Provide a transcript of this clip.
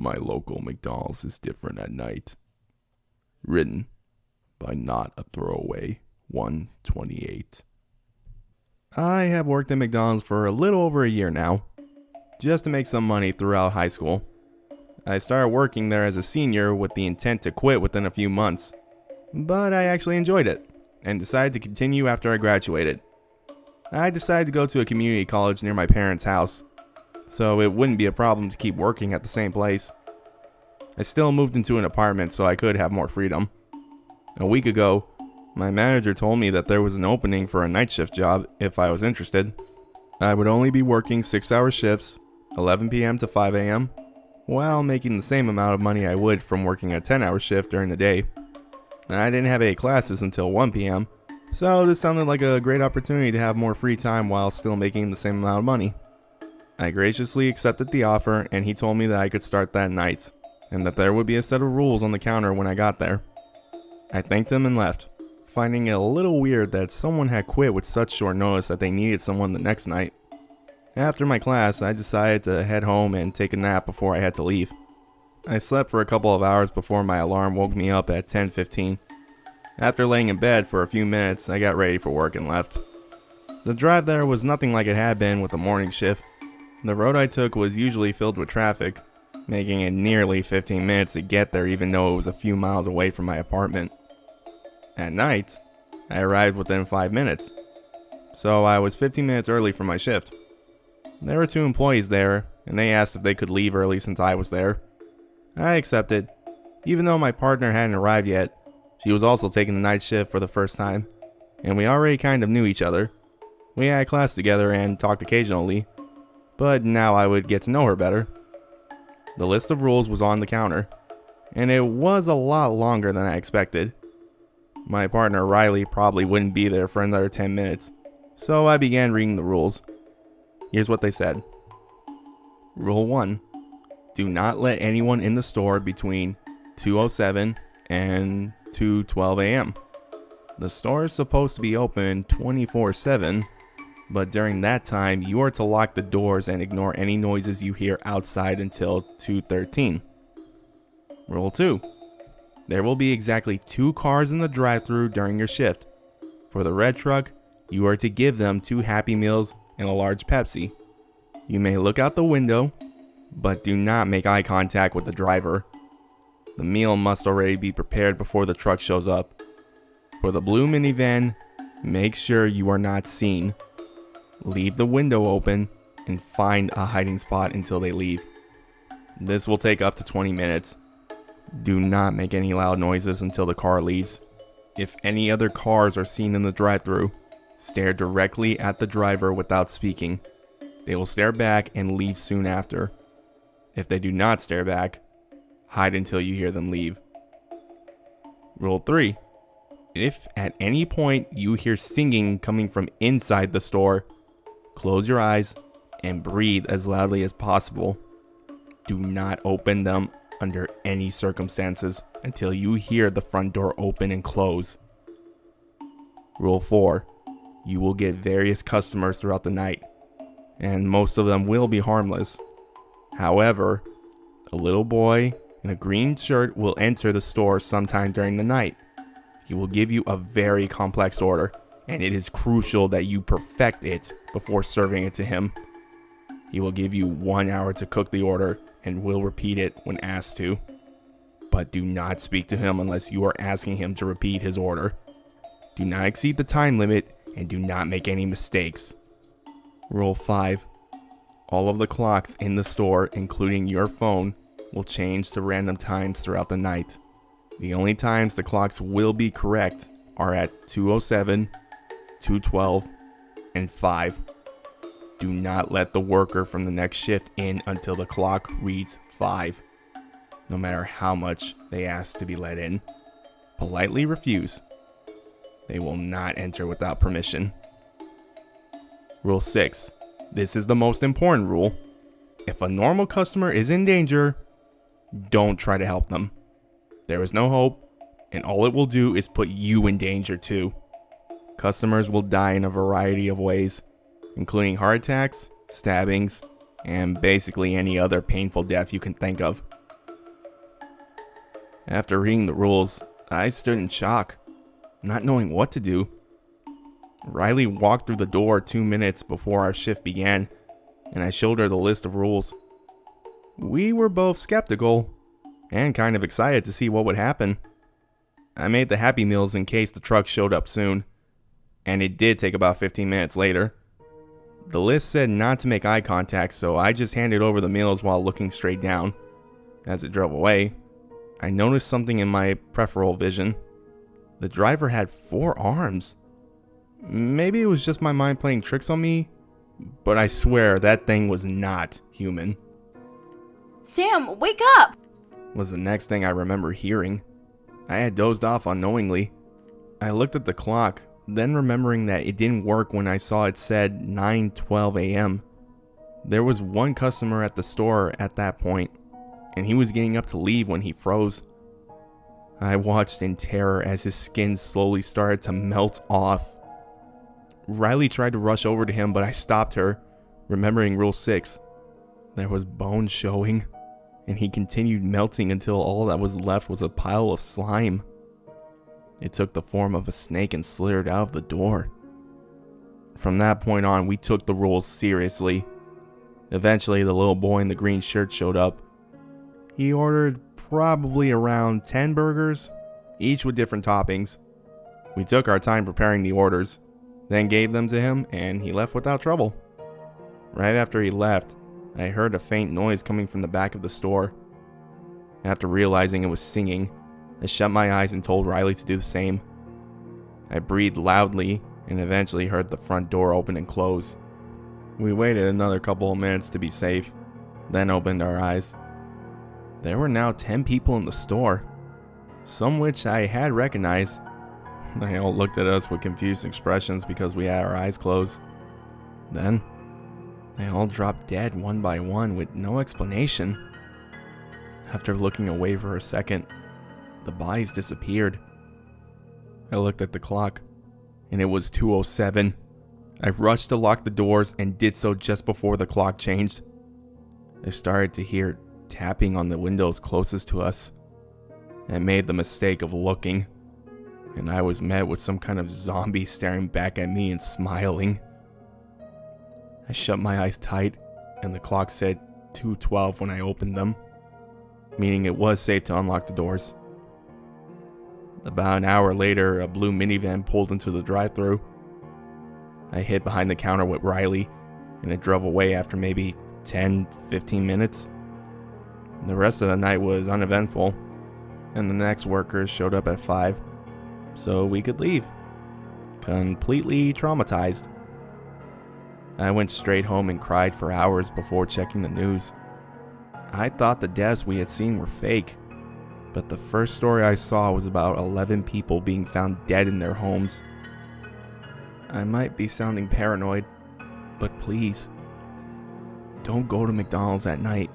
My local McDonald's is different at night. Written by Not a Throwaway 128. I have worked at McDonald's for a little over a year now, just to make some money throughout high school. I started working there as a senior with the intent to quit within a few months, but I actually enjoyed it and decided to continue after I graduated. I decided to go to a community college near my parents' house, so it wouldn't be a problem to keep working at the same place. I still moved into an apartment so I could have more freedom. A week ago, my manager told me that there was an opening for a night shift job if I was interested. I would only be working 6-hour shifts, 11 p.m. to 5 a.m., while making the same amount of money I would from working a 10-hour shift during the day. I didn't have any classes until 1 p.m., so this sounded like a great opportunity to have more free time while still making the same amount of money. I graciously accepted the offer, and he told me that I could start that night, and that there would be a set of rules on the counter when I got there. I thanked him and left, finding it a little weird that someone had quit with such short notice that they needed someone the next night. After my class, I decided to head home and take a nap before I had to leave. I slept for a couple of hours before my alarm woke me up at 10:15. After laying in bed for a few minutes, I got ready for work and left. The drive there was nothing like it had been with the morning shift. The road I took was usually filled with traffic, making it nearly 15 minutes to get there even though it was a few miles away from my apartment. At night, I arrived within 5 minutes, so I was 15 minutes early for my shift. There were 2 employees there, and they asked if they could leave early since I was there. I accepted, even though my partner hadn't arrived yet. She was also taking the night shift for the first time, and we already kind of knew each other. We had class together and talked occasionally, but now I would get to know her better. The list of rules was on the counter, and it was a lot longer than I expected. My partner Riley probably wouldn't be there for another 10 minutes, so I began reading the rules. Here's what they said. Rule 1. Do not let anyone in the store between 2:07 and 2:12 a.m. The store is supposed to be open 24/7, but during that time you are to lock the doors and ignore any noises you hear outside until 2:13. Rule 2. There will be exactly 2 cars in the drive-thru during your shift. For the red truck, you are to give them 2 Happy Meals and a large Pepsi. You may look out the window, but do not make eye contact with the driver. The meal must already be prepared before the truck shows up. For the blue minivan, make sure you are not seen. Leave the window open and find a hiding spot until they leave. This will take up to 20 minutes. Do not make any loud noises until the car leaves. If any other cars are seen in the drive-thru, stare directly at the driver without speaking. They will stare back and leave soon after. If they do not stare back, hide until you hear them leave. Rule 3. If at any point you hear singing coming from inside the store, close your eyes and breathe as loudly as possible. Do not open them under any circumstances until you hear the front door open and close. Rule 4. You will get various customers throughout the night, and most of them will be harmless. However, a little boy in a green shirt will enter the store sometime during the night. He will give you a very complex order, and it is crucial that you perfect it before serving it to him. He will give you 1 hour to cook the order and will repeat it when asked to. But do not speak to him unless you are asking him to repeat his order. Do not exceed the time limit and do not make any mistakes. Rule 5. All of the clocks in the store, including your phone, will change to random times throughout the night. The only times the clocks will be correct are at 2:07, 2:12, and 5. Do not let the worker from the next shift in until the clock reads 5, no matter how much they ask to be let in. Politely refuse. They will not enter without permission. Rule 6. This is the most important rule. If a normal customer is in danger, don't try to help them. There is no hope, and all it will do is put you in danger too. Customers will die in a variety of ways, including heart attacks, stabbings, and basically any other painful death you can think of. After reading the rules, I stood in shock, not knowing what to do. Riley walked through the door 2 minutes before our shift began, and I showed her the list of rules. We were both skeptical and kind of excited to see what would happen. I made the Happy Meals in case the truck showed up soon, and it did take about 15 minutes later. The list said not to make eye contact, so I just handed over the meals while looking straight down. As it drove away, I noticed something in my peripheral vision. The driver had 4 arms. Maybe it was just my mind playing tricks on me, but I swear that thing was not human. Sam, wake up! Was the next thing I remember hearing. I had dozed off unknowingly. I looked at the clock, then remembering that it didn't work when I saw it said 9:12 a.m. There was one customer at the store at that point, and he was getting up to leave when he froze. I watched in terror as his skin slowly started to melt off. Riley tried to rush over to him, but I stopped her, remembering Rule 6. There was bone showing, and he continued melting until all that was left was a pile of slime. It took the form of a snake and slithered out of the door. From that point on, we took the rules seriously. Eventually, the little boy in the green shirt showed up. He ordered probably around 10 burgers, each with different toppings. We took our time preparing the orders, then gave them to him, and he left without trouble. Right after he left, I heard a faint noise coming from the back of the store. After realizing it was singing, I shut my eyes and told Riley to do the same. I breathed loudly and eventually heard the front door open and close. We waited another couple of minutes to be safe, then opened our eyes. There were now 10 people in the store, some which I had recognized. They all looked at us with confused expressions because we had our eyes closed. Then, they all dropped dead one by one with no explanation. After looking away for a second, the bodies disappeared. I looked at the clock, and it was 2:07. I rushed to lock the doors and did so just before the clock changed. I started to hear tapping on the windows closest to us. I made the mistake of looking, and I was met with some kind of zombie staring back at me and smiling. I shut my eyes tight, and the clock said 2:12 when I opened them, meaning it was safe to unlock the doors. About an hour later, a blue minivan pulled into the drive-thru. I hid behind the counter with Riley, and it drove away after maybe 10-15 minutes. The rest of the night was uneventful, and the next workers showed up at 5, so we could leave. Completely traumatized. I went straight home and cried for hours before checking the news. I thought the deaths we had seen were fake, but the first story I saw was about 11 people being found dead in their homes. I might be sounding paranoid, but please, don't go to McDonald's at night.